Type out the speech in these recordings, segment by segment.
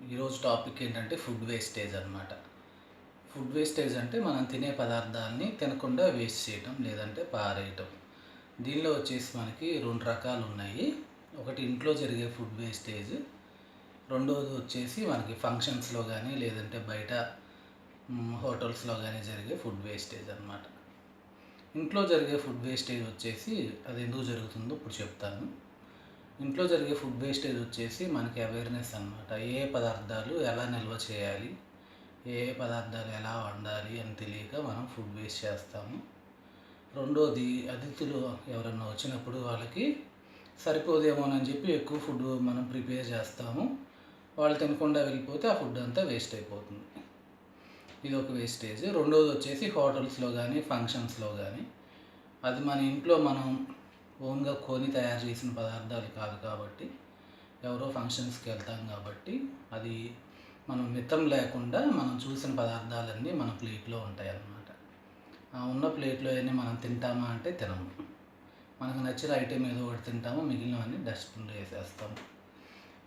ఈరోజు టాపిక్ ఏంటంటే food wastage అనమాట. ఫుడ్ వేస్టేజ్ అంటే మనం తినే పదార్థాలని తినకుండా వేస్ట్ చేయటం, లేదంటే పారేయటం. దీనిలో వచ్చేసి మనకి 2 రకాలు ఉన్నాయి. ఒకటి ఇంట్లో జరిగే ఫుడ్ వేస్టేజ్, రెండోది వచ్చేసి మనకి ఫంక్షన్స్‌లో గానీ, లేదంటే బయట హోటల్స్‌లో గానీ జరిగే ఫుడ్ వేస్టేజ్ అనమాట. ఇంట్లో జరిగే ఫుడ్ వేస్టేజ్ వచ్చేసి అది ఎందుకు జరుగుతుందో ఇప్పుడు చెప్తాను. ఇంట్లో జరిగే ఫుడ్ వేస్టేజ్ వచ్చేసి మనకి అవేర్‌నెస్ అనమాట. ఏ పదార్థాలు ఎలా నిల్వ చేయాలి, ఏ పదార్థాలు ఎలా వండాలి అని తెలియక మనం ఫుడ్ వేస్ట్ చేస్తాము. రెండోది, అతిథులు ఎవరన్నా వచ్చినప్పుడు వాళ్ళకి సరిపోదేమోనని చెప్పి ఎక్కువ ఫుడ్ మనం ప్రిపేర్ చేస్తాము. వాళ్ళు తినకుండా వెళ్ళిపోతే ఆ ఫుడ్ అంతా వేస్ట్ అయిపోతుంది. ఇది ఒక వేస్టేజ్. రెండోది వచ్చేసి హోటల్స్‌లో కానీ, ఫంక్షన్స్‌లో కానీ, అది మన ఇంట్లో మనం ఓన్గా కొని తయారు చేసిన పదార్థాలు కాదు కాబట్టి, ఎవరో ఫంక్షన్స్కి వెళ్తాం కాబట్టి, అది మనం మితం లేకుండా మనం చూసిన పదార్థాలన్నీ మన ప్లేట్లో ఉంటాయి అన్నమాట. ఆ ఉన్న ప్లేట్లో అన్నీ మనం తింటామా అంటే తినము. మనకు నచ్చిన ఐటెం ఏదో ఒకటి తింటాము, మిగిలినవన్నీ డస్ట్బిన్లో వేసేస్తాము.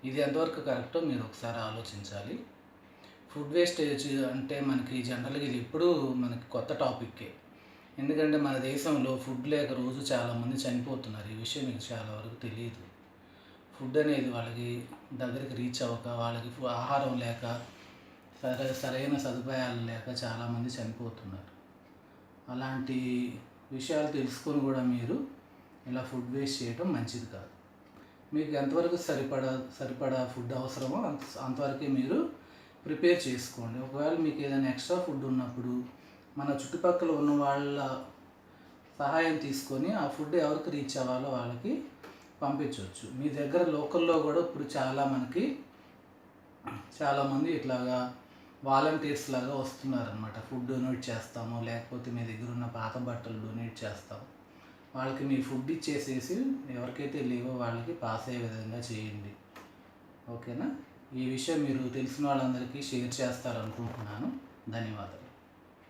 ఇది ఎంతవరకు కరెక్టో మీరు ఒకసారి ఆలోచించాలి. ఫుడ్ వేస్టేజ్ అంటే మనకి జనరల్గా ఇది ఎప్పుడూ మనకి కొత్త టాపిక్కే. ఎందుకంటే మన దేశంలో ఫుడ్ లేక రోజు చాలామంది చనిపోతున్నారు. ఈ విషయం మీకు చాలా వరకు తెలియదు. ఫుడ్ అనేది వాళ్ళకి దగ్గరికి రీచ్ అవ్వక, వాళ్ళకి ఆహారం లేక, సరైన సదుపాయాలు లేక చాలామంది చనిపోతున్నారు. అలాంటి విషయాలు తెలుసుకొని కూడా మీరు ఇలా ఫుడ్ వేస్ట్ చేయడం మంచిది కాదు. మీకు ఎంతవరకు సరిపడా ఫుడ్ అవసరమో అంతవరకే మీరు ప్రిపేర్ చేసుకోండి. ఒకవేళ మీకు ఏదైనా ఎక్స్ట్రా ఫుడ్ ఉన్నప్పుడు మన చుట్టుపక్కల ఉన్న వాళ్ళ సహాయం తీసుకొని ఆ ఫుడ్ ఎవరికి రీచ్ అవ్వాలో వాళ్ళకి పంపించవచ్చు. మీ దగ్గర లోకల్లో కూడా ఇప్పుడు చాలామంది ఇట్లాగా వాలంటీర్స్ లాగా వస్తున్నారనమాట. ఫుడ్ డొనేట్ చేస్తాము, లేకపోతే మీ దగ్గర ఉన్న పాత బట్టలు డొనేట్ చేస్తాము. వాళ్ళకి మీ ఫుడ్ ఇచ్చేసేసి ఎవరికైతే లేవో వాళ్ళకి పాస్ అయ్యే విధంగా చేయండి. ఓకేనా? ఈ విషయం మీరు తెలిసిన వాళ్ళందరికీ షేర్ చేస్తారనుకుంటున్నాను. ధన్యవాదాలు.